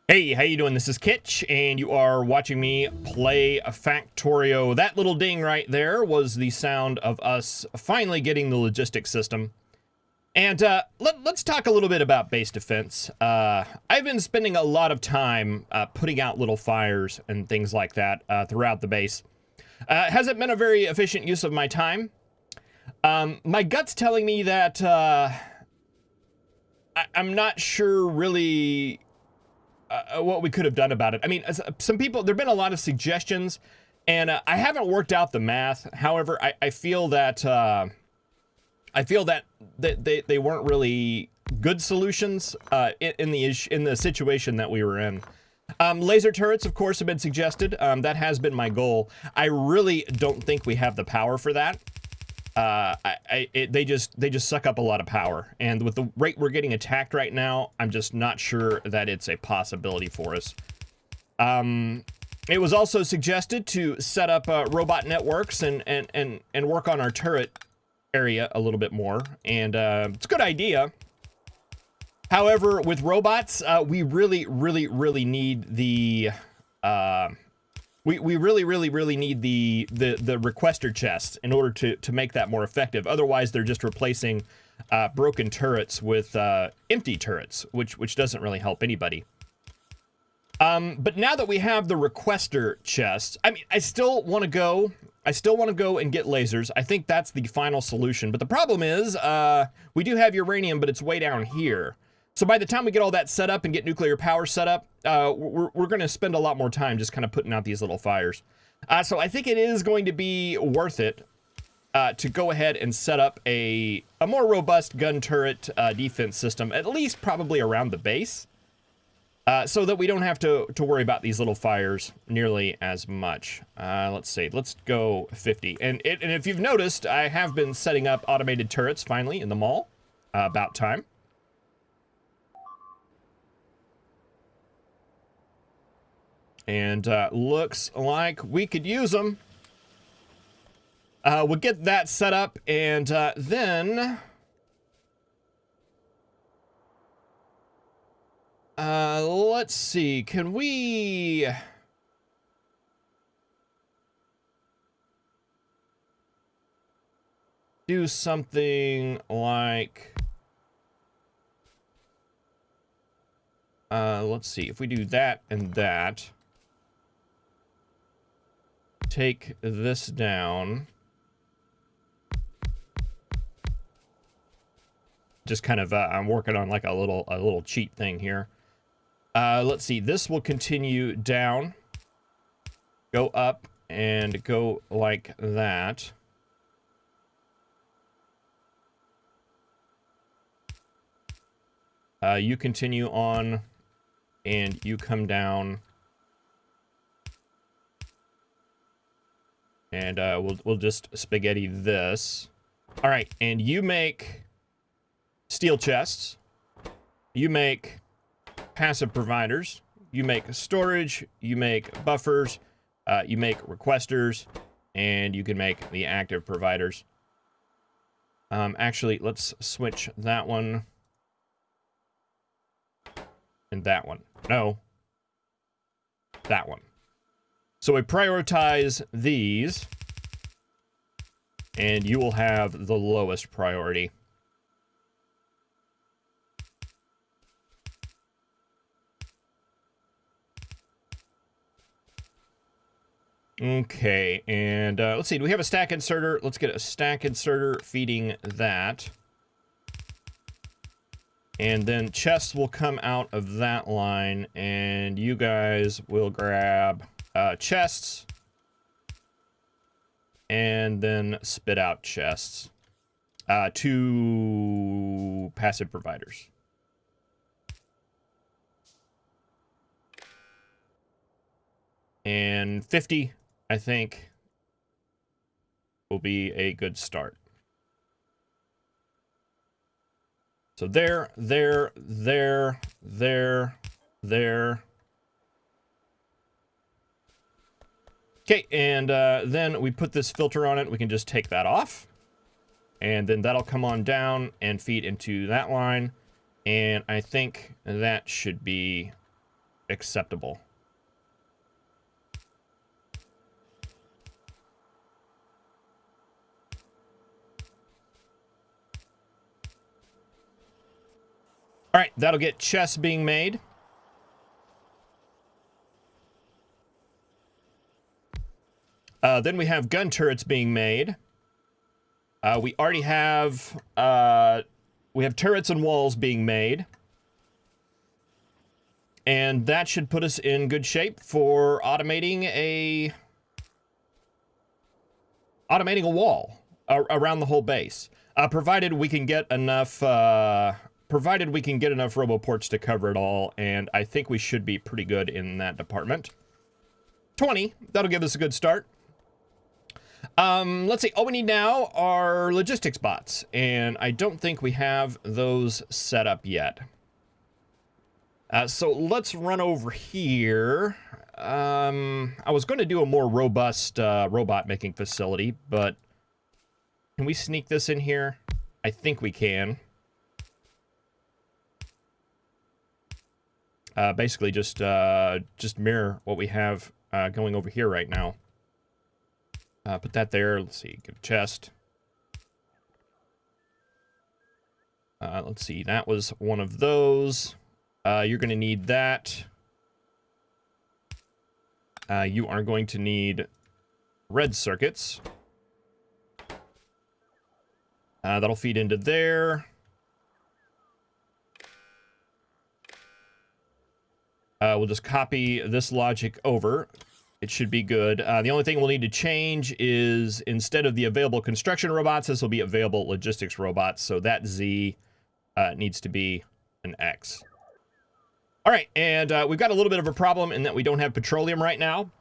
Hey, how you doing? This is Kitch, and you are watching me play Factorio. That little ding right there was the sound of us finally getting the logistics system. And let's talk a little bit about base defense. I've been spending a lot of time putting out little fires and things like that throughout the base. Hasn't been a very efficient use of my time. My gut's telling me that I'm not sure really what we could have done about it. I mean, some people, there've been a lot of suggestions, and I haven't worked out the math. However, I feel that they weren't really good solutions in the situation that we were in. Laser turrets, of course, have been suggested. That has been my goal. I really don't think we have the power for that. They just suck up a lot of power, and with the rate we're getting attacked right now, I'm just not sure that it's a possibility for us. It was also suggested to set up robot networks and work on our turret area a little bit more, and it's a good idea. However, with robots, we really need the we really need the requester chests in order to make that more effective. Otherwise, they're just replacing broken turrets with empty turrets, which doesn't really help anybody. But now that we have the requester chests, I mean, I still want to go and get lasers. I think that's the final solution. But the problem is, we do have uranium, but it's way down here. So by the time we get all that set up and get nuclear power set up, we're going to spend a lot more time just kind of putting out these little fires. So I think it is going to be worth it to go ahead and set up a more robust gun turret defense system, at least probably around the base, so that we don't have to worry about these little fires nearly as much. Let's see, let's go 50. And if you've noticed, I have been setting up automated turrets finally in the mall. About time. And looks like we could use them. We'll get that set up, and then let's see, can we do something like let's see, if we do that and that, take this down. Just kind of, I'm working on like a little cheat thing here. Let's see, this will continue down, go up, and go like that. You continue on, and you come down. And we'll just spaghetti this. All right, and you make steel chests. You make passive providers. You make storage. You make buffers. You make requesters, and you can make the active providers. Actually, let's switch that one and that one. No, that one. So we prioritize these, and you will have the lowest priority. Okay, and let's see, do we have a stack inserter? Let's get a stack inserter feeding that. And then chests will come out of that line, and you guys will grab chests, and then spit out chests to passive providers. And 50, I think, will be a good start. So there. Okay, and then we put this filter on it. We can just take that off. And then that'll come on down and feed into that line. And I think that should be acceptable. All right, that'll get chests being made. Then we have gun turrets being made. We already have turrets and walls being made. And that should put us in good shape for automating a wall around the whole base. Provided we can get enough roboports to cover it all, and I think we should be pretty good in that department. 20, that'll give us a good start. Let's see, all we need now are logistics bots, and I don't think we have those set up yet. So let's run over here. I was going to do a more robust robot making facility, but can we sneak this in here? I think we can. Basically just mirror what we have going over here right now. Put that there. Let's see, give a chest. Let's see, that was one of those. You're going to need that. You are going to need red circuits. That'll feed into there. We'll just copy this logic over. It should be good. The only thing we'll need to change is instead of the available construction robots, this will be available logistics robots. So that Z needs to be an X. All right, and we've got a little bit of a problem in that we don't have petroleum right now.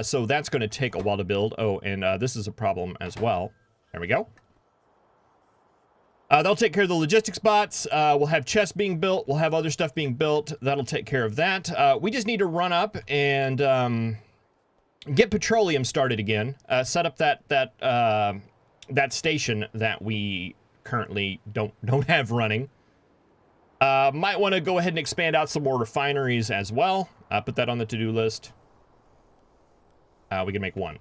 So that's going to take a while to build. Oh, and this is a problem as well. There we go. They'll take care of the logistics bots. We'll have chests being built. We'll have other stuff being built. That'll take care of that. We just need to run up and get petroleum started again. Set up that station that we currently don't have running. Might want to go ahead and expand out some more refineries as well. Put that on the to-do list. We can make one.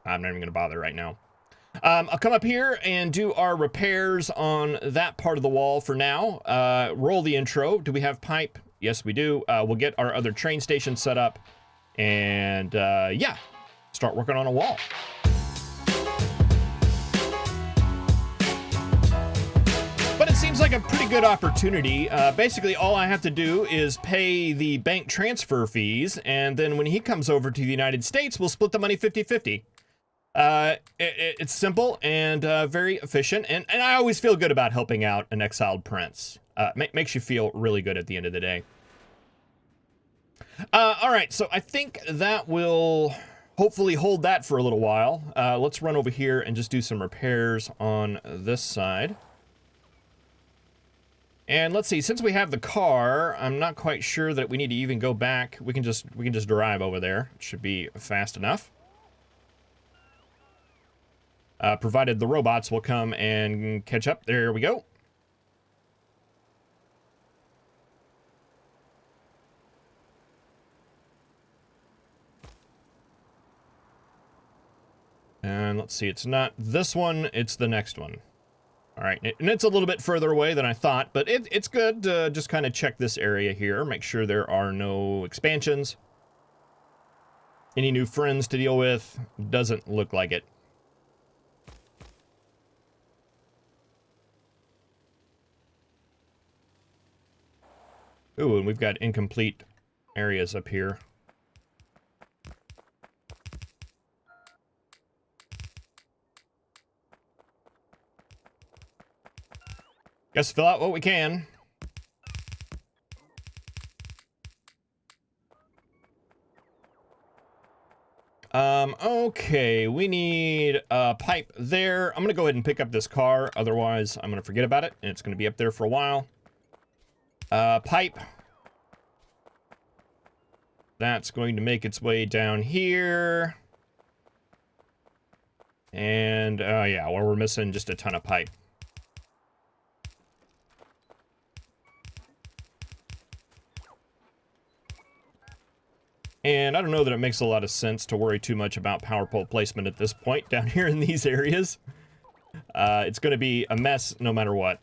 I'm not even going to bother right now. I'll come up here and do our repairs on that part of the wall for now. Roll the intro. Do we have pipe? Yes, we do. We'll get our other train station set up. And, yeah, start working on a wall. But it seems like a pretty good opportunity. Basically, all I have to do is pay the bank transfer fees, and then when he comes over to the United States, we'll split the money 50-50. It's simple and very efficient, and I always feel good about helping out an exiled prince. Makes you feel really good at the end of the day. All right, so I think that will hopefully hold that for a little while. Let's run over here and just do some repairs on this side. And let's see, since we have the car, I'm not quite sure that we need to even go back. We can just drive over there. It should be fast enough. Provided the robots will come and catch up. There we go. And let's see, it's not this one, it's the next one. All right, and it's a little bit further away than I thought, but it's good to just kind of check this area here, make sure there are no expansions. Any new friends to deal with? Doesn't look like it. Ooh, and we've got incomplete areas up here. Guess fill out what we can. Okay, we need a pipe there. I'm gonna go ahead and pick up this car, otherwise I'm gonna forget about it, and it's gonna be up there for a while. Pipe. That's going to make its way down here. And, yeah, well, we're missing just a ton of pipe. And I don't know that it makes a lot of sense to worry too much about power pole placement at this point down here in these areas. It's going to be a mess no matter what.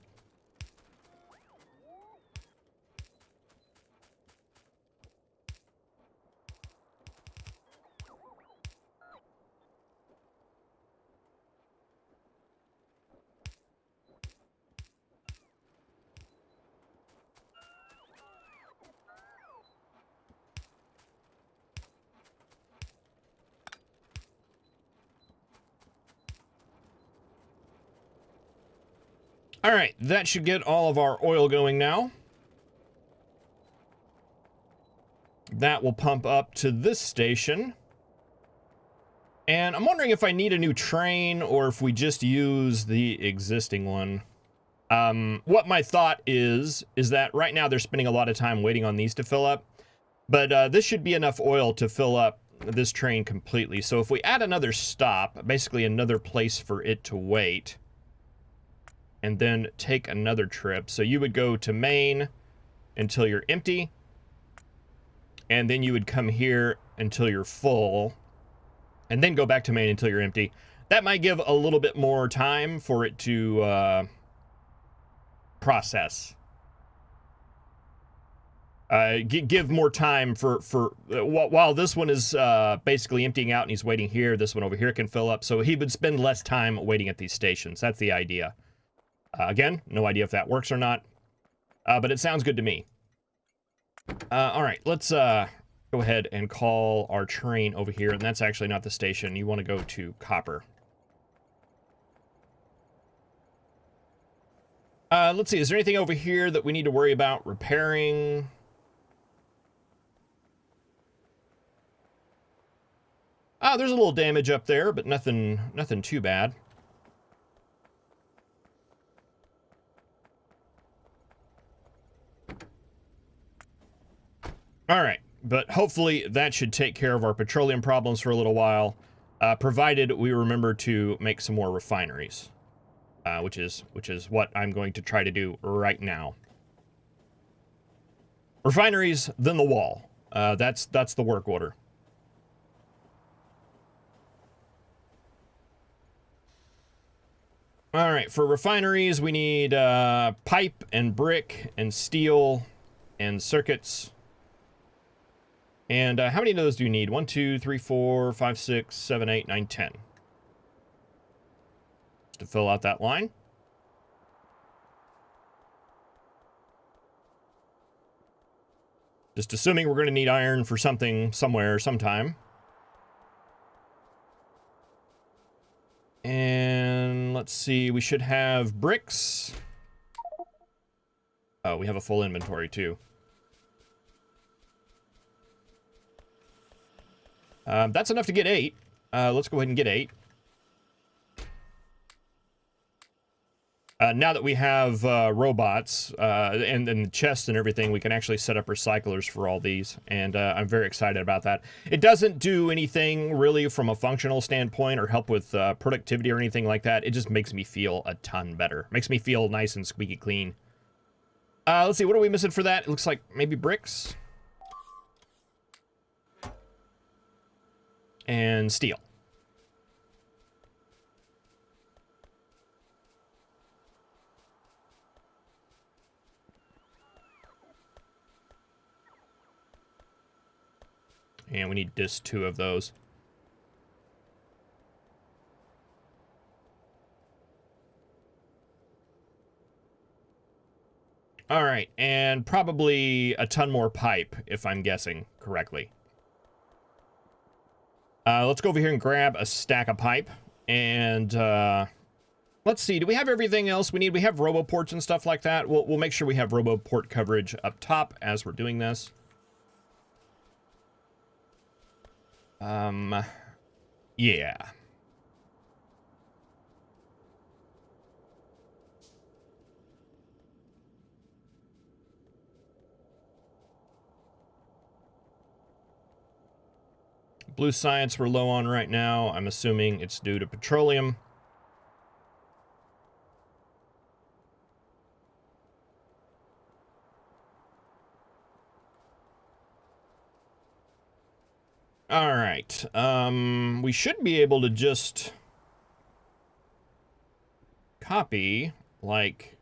All right, that should get all of our oil going now. That will pump up to this station. And I'm wondering if I need a new train or if we just use the existing one. What my thought is that right now they're spending a lot of time waiting on these to fill up. But this should be enough oil to fill up this train completely. So if we add another stop, basically another place for it to wait, and then take another trip. So you would go to Maine until you're empty, and then you would come here until you're full, and then go back to Maine until you're empty. That might give a little bit more time for it to process. Give more time for while this one is basically emptying out and he's waiting here, this one over here can fill up. So he would spend less time waiting at these stations. That's the idea. Again, no idea if that works or not, but it sounds good to me. All right, let's go ahead and call our train over here, and that's actually not the station. You want to go to Copper. Let's see, is there anything over here that we need to worry about repairing? There's a little damage up there, but nothing too bad. All right, but hopefully that should take care of our petroleum problems for a little while, provided we remember to make some more refineries, which is what I'm going to try to do right now. Refineries, then the wall. That's the work order. All right, for refineries, we need pipe and brick and steel and circuits. And how many of those do you need? 1, 2, 3, 4, 5, 6, 7, 8, 9, 10. Just to fill out that line. Just assuming we're going to need iron for something, somewhere, sometime. And let's see, we should have bricks. Oh, we have a full inventory too. That's enough to get 8. Let's go ahead and get 8. Now that we have robots and the chests and everything, we can actually set up recyclers for all these, and I'm very excited about that. It doesn't do anything really from a functional standpoint or help with productivity or anything like that. It just makes me feel a ton better. Makes me feel nice and squeaky clean. Let's see, what are we missing for that? It looks like maybe bricks. And steel. And we need just 2 of those. All right, and probably a ton more pipe, if I'm guessing correctly. Let's go over here and grab a stack of pipe. And let's see, do we have everything else we need? We have roboports and stuff like that. We'll make sure we have roboport coverage up top as we're doing this. Yeah. Blue science we're low on right now. I'm assuming it's due to petroleum. All right. We should be able to just copy, like,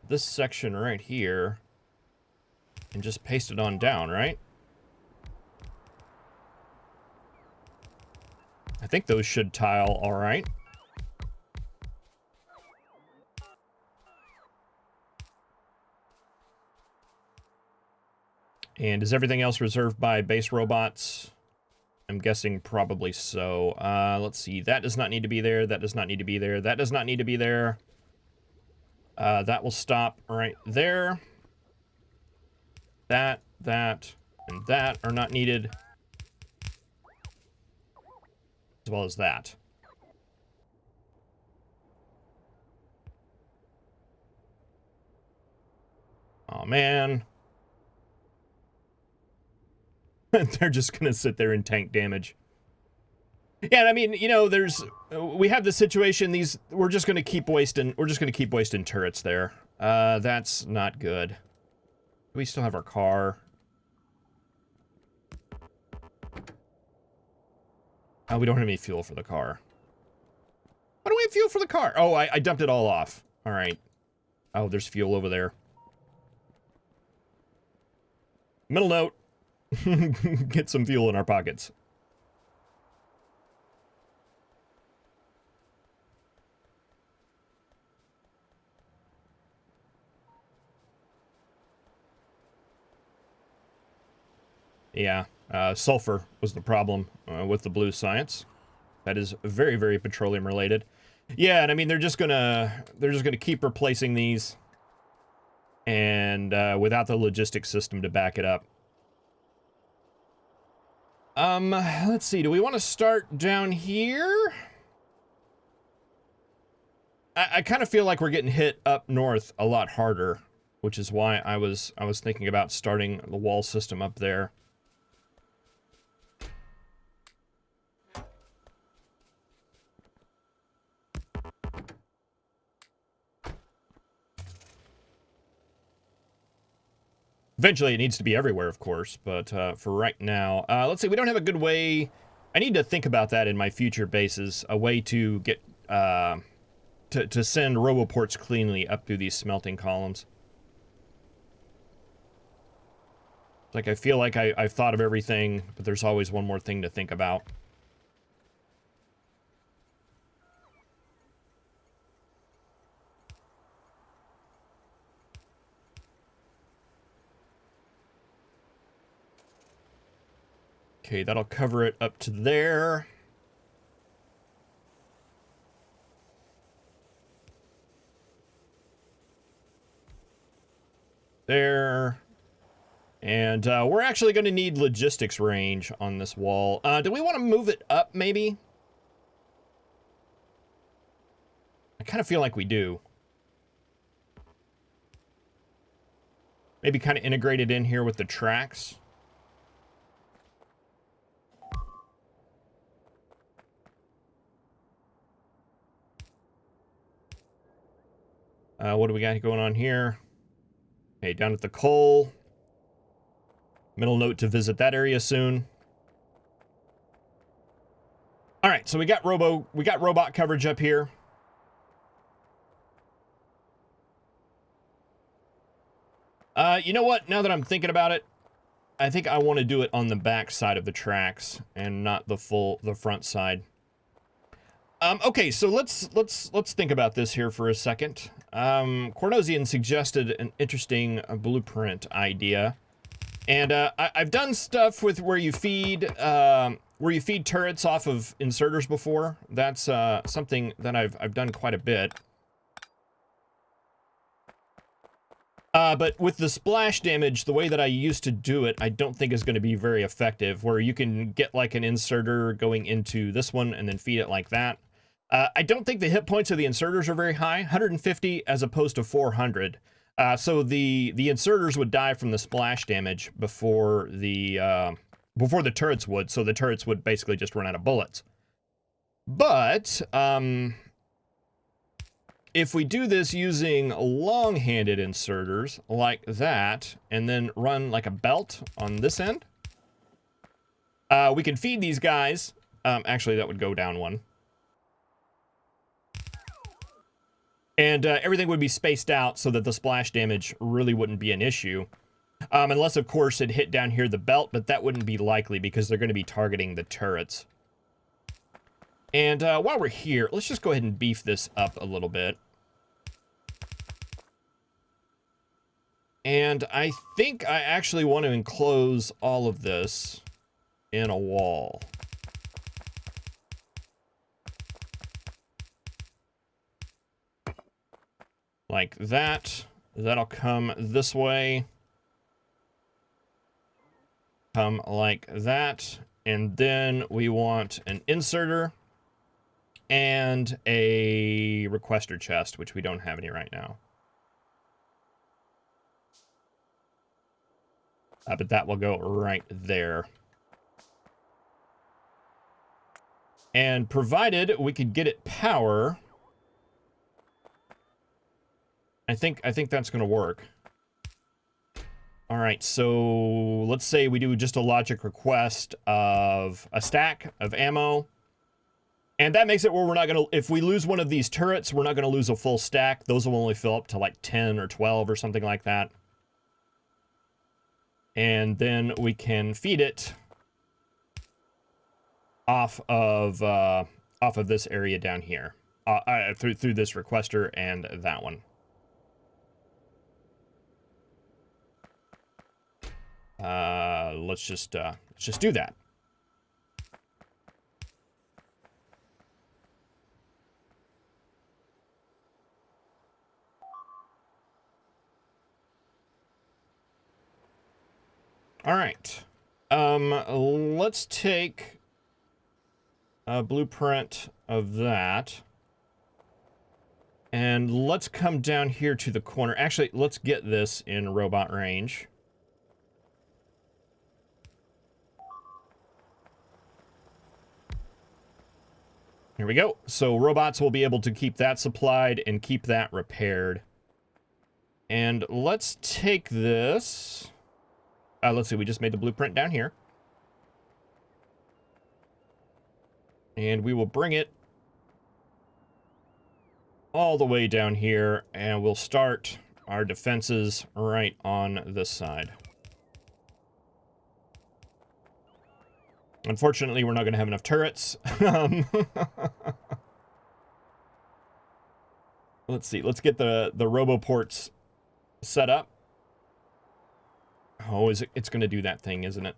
this section right here and just paste it on down, right? I think those should tile all right. And is everything else reserved by base robots? I'm guessing probably so. Let's see. That does not need to be there. That does not need to be there. That does not need to be there. That will stop right there. That, and that are not needed. As well as that. Oh, man. They're just gonna sit there and tank damage. Yeah, and I mean, you know, we have the situation, we're just gonna keep wasting turrets there. That's not good. We still have our car. Oh, we don't have any fuel for the car. Why don't we have fuel for the car? Oh, I dumped it all off. All right. Oh, there's fuel over there. Middle note. Get some fuel in our pockets. Yeah, sulfur was the problem with the blue science. That is very, very petroleum related. Yeah, and I mean they're just gonna keep replacing these, and without the logistics system to back it up. Let's see. Do we want to start down here? I kind of feel like we're getting hit up north a lot harder, which is why I was thinking about starting the wall system up there. Eventually, it needs to be everywhere, of course, but for right now, let's see, we don't have a good way. I need to think about that in my future bases, a way to get, to send roboports cleanly up through these smelting columns. Like, I feel like I've thought of everything, but there's always one more thing to think about. Okay, that'll cover it up to there. There. And we're actually going to need logistics range on this wall. Do we want to move it up, maybe? I kind of feel like we do. Maybe kind of integrate it in here with the tracks. What do we got going on here? Okay, down at the coal. Middle note to visit that area soon. All right, so we got robot coverage up here. You know what? Now that I'm thinking about it, I think I want to do it on the back side of the tracks and not the front side. Okay, so let's think about this here for a second. Cornosian suggested an interesting blueprint idea, and I've done stuff with where you feed turrets off of inserters before. That's something that I've done quite a bit. But with the splash damage, the way that I used to do it, I don't think is going to be very effective, where you can get like an inserter going into this one and then feed it like that. I don't think the hit points of the inserters are very high, 150 as opposed to 400. So the inserters would die from the splash damage before the turrets would, so the turrets would basically just run out of bullets. But, if we do this using long-handed inserters like that, and then run like a belt on this end, We can feed these guys. Actually, that would go down one. And everything would be spaced out so that the splash damage really wouldn't be an issue. Unless, of course, it hit down here the belt, but that wouldn't be likely because they're going to be targeting the turrets. And while we're here, let's just go ahead and beef this up a little bit. And I think I actually want to enclose all of this in a wall. Like that. That'll come this way. Come like that. And then we want an inserter and a requester chest, which we don't have any right now. But that will go right there. And provided we could get it power, I think that's going to work. All right, so let's say we do just a logic request of a stack of ammo. And that makes it where we're not going to, if we lose one of these turrets, we're not going to lose a full stack. Those will only fill up to like 10 or 12 or something like that. And then we can feed it off of this area down here, through this requester and that one. Let's just do that. All right. Let's take a blueprint of that. And let's come down here to the corner. Actually, let's get this in robot range. Here we go. So robots will be able to keep that supplied and keep that repaired. And let's take this. Let's see, we just made the blueprint down here. And we will bring it all the way down here, and we'll start our defenses right on this side. Unfortunately, we're not going to have enough turrets. Let's see, let's get the roboports set up. Oh, it's going to do that thing, isn't it?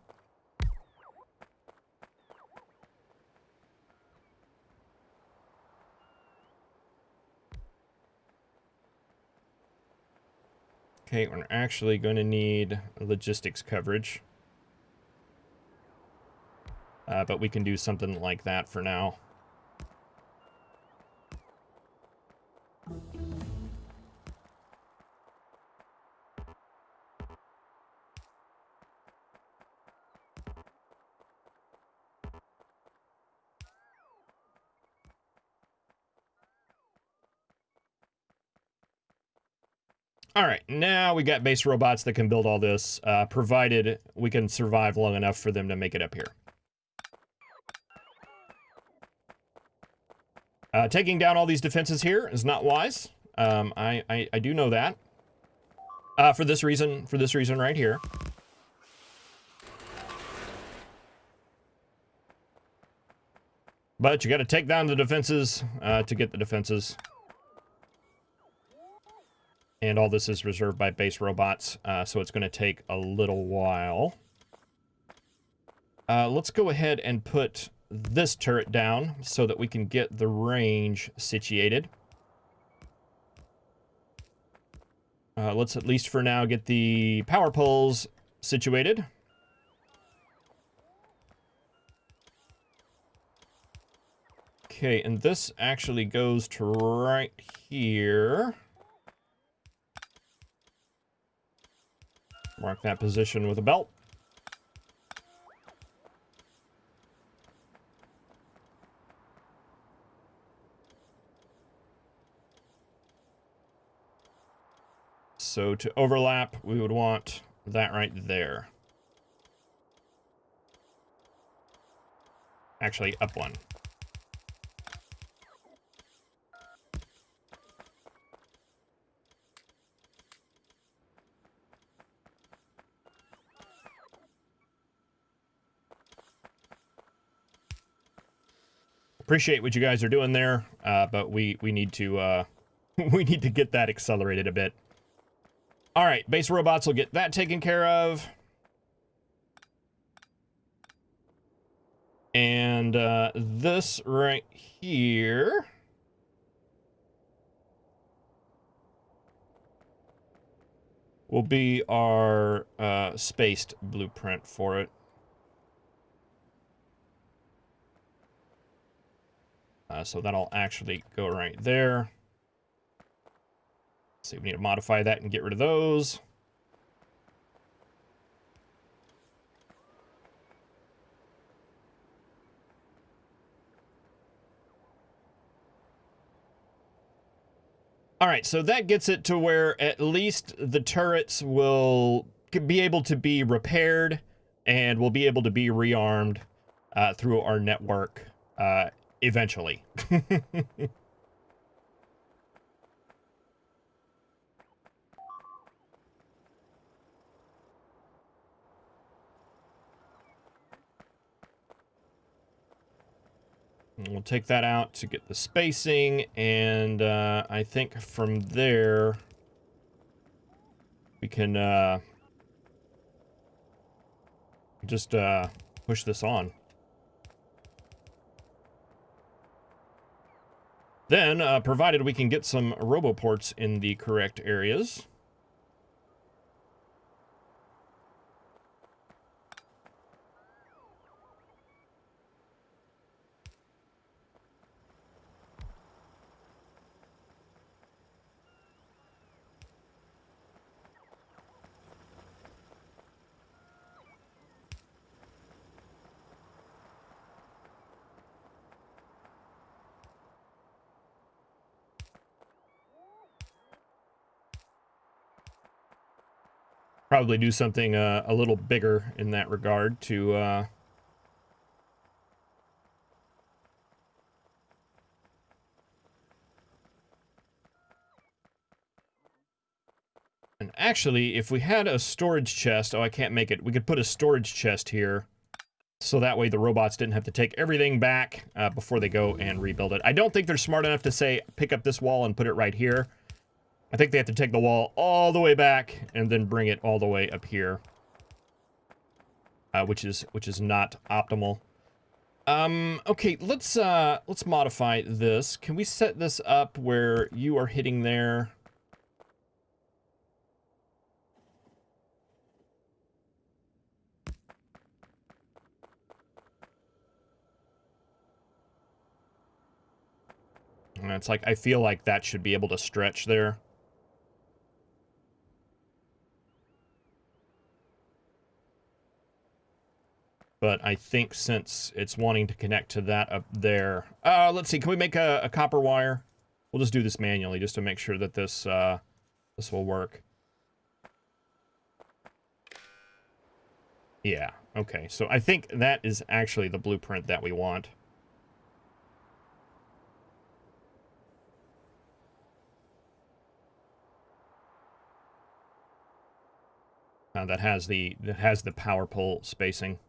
Okay, we're actually going to need logistics coverage. But we can do something like that for now. All right, now we got base robots that can build all this, provided we can survive long enough for them to make it up here. Taking down all these defenses here is not wise. I do know that. For this reason right here. But you got to take down the defenses to get the defenses. And all this is reserved by base robots, so it's going to take a little while. Let's go ahead and put this turret down so that we can get the range situated. Let's at least for now get the power poles situated. Okay, and this actually goes to right here. Mark that position with a belt. So to overlap, we would want that right there. actually up one. Appreciate what you guys are doing there, but we need to we need to get that accelerated a bit. All right, base robots will get that taken care of. And this right here will be our spaced blueprint for it. So that'll actually go right there. Let's see, we need to modify that and get rid of those. All right, so that gets it to where at least the turrets will be able to be repaired and will be able to be rearmed through our network eventually. And we'll take that out to get the spacing, and I think from there we can just push this on. Then, provided we can get some roboports in the correct areas. Probably do something a little bigger in that regard to and actually, if we had a storage chest, oh, I can't make it. We could put a storage chest here, so that way the robots didn't have to take everything back before they go and rebuild it. I don't think they're smart enough to say, pick up this wall and put it right here. I think they have to take the wall all the way back and then bring it all the way up here, which is not optimal. Okay, let's modify this. Can we set this up where you are hitting there? And it's like, I feel like that should be able to stretch there. But I think since it's wanting to connect to that up there... let's see, can we make a copper wire? We'll just do this manually just to make sure that this, this will work. Yeah, okay. So I think that is actually the blueprint that we want. That has the power pole spacing.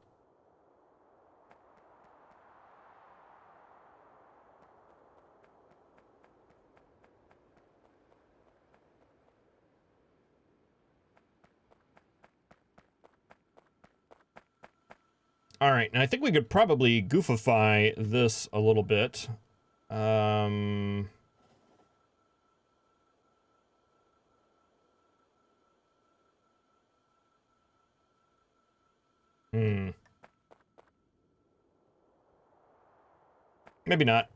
All right, and I think we could probably goofify this a little bit. Maybe not.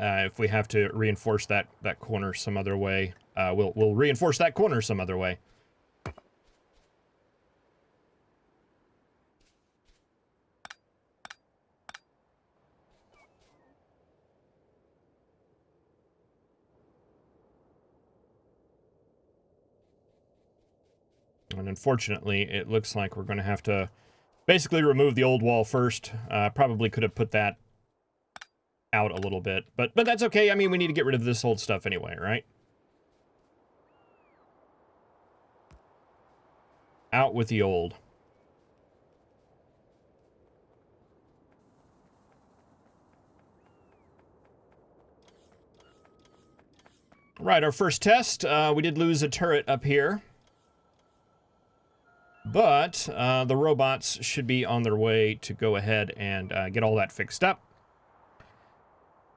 If we have to reinforce that corner some other way, we'll reinforce that corner some other way. And unfortunately, it looks like we're going to have to basically remove the old wall first. Probably could have put that out a little bit, but that's okay. I mean, we need to get rid of this old stuff anyway, right? Out with the old. Right, our first test, we did lose a turret up here. But the robots should be on their way to go ahead and get all that fixed up.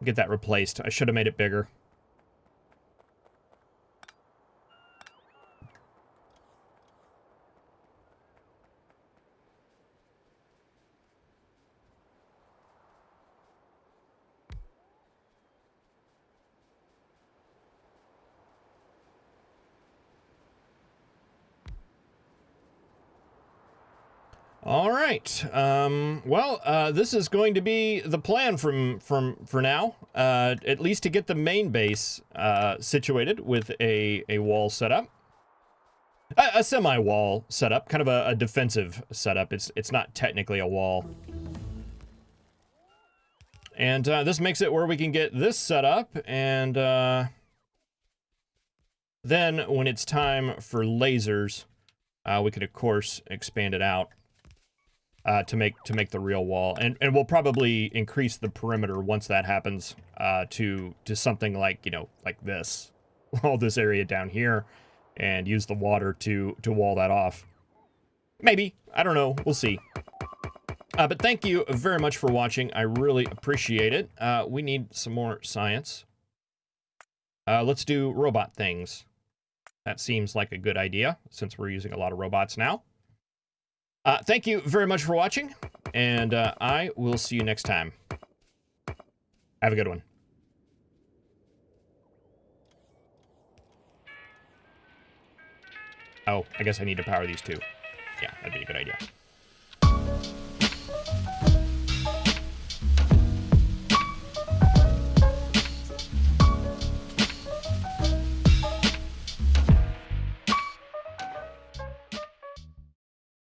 Get that replaced. I should have made it bigger. All right. Well, this is going to be the plan for now. At least to get the main base situated with a wall setup, a semi-wall setup, kind of a defensive setup. It's not technically a wall. And this makes it where we can get this set up, and then when it's time for lasers, we can of course expand it out. To make the real wall, and we'll probably increase the perimeter once that happens to something like, you know, like this, all this area down here, and use the water to wall that off. Maybe, I don't know, we'll see. But thank you very much for watching. I really appreciate it. We need some more science. Let's do robot things. That seems like a good idea since we're using a lot of robots now. Thank you very much for watching, and I will see you next time. Have a good one. Oh, I guess I need to power these two. Yeah, that'd be a good idea.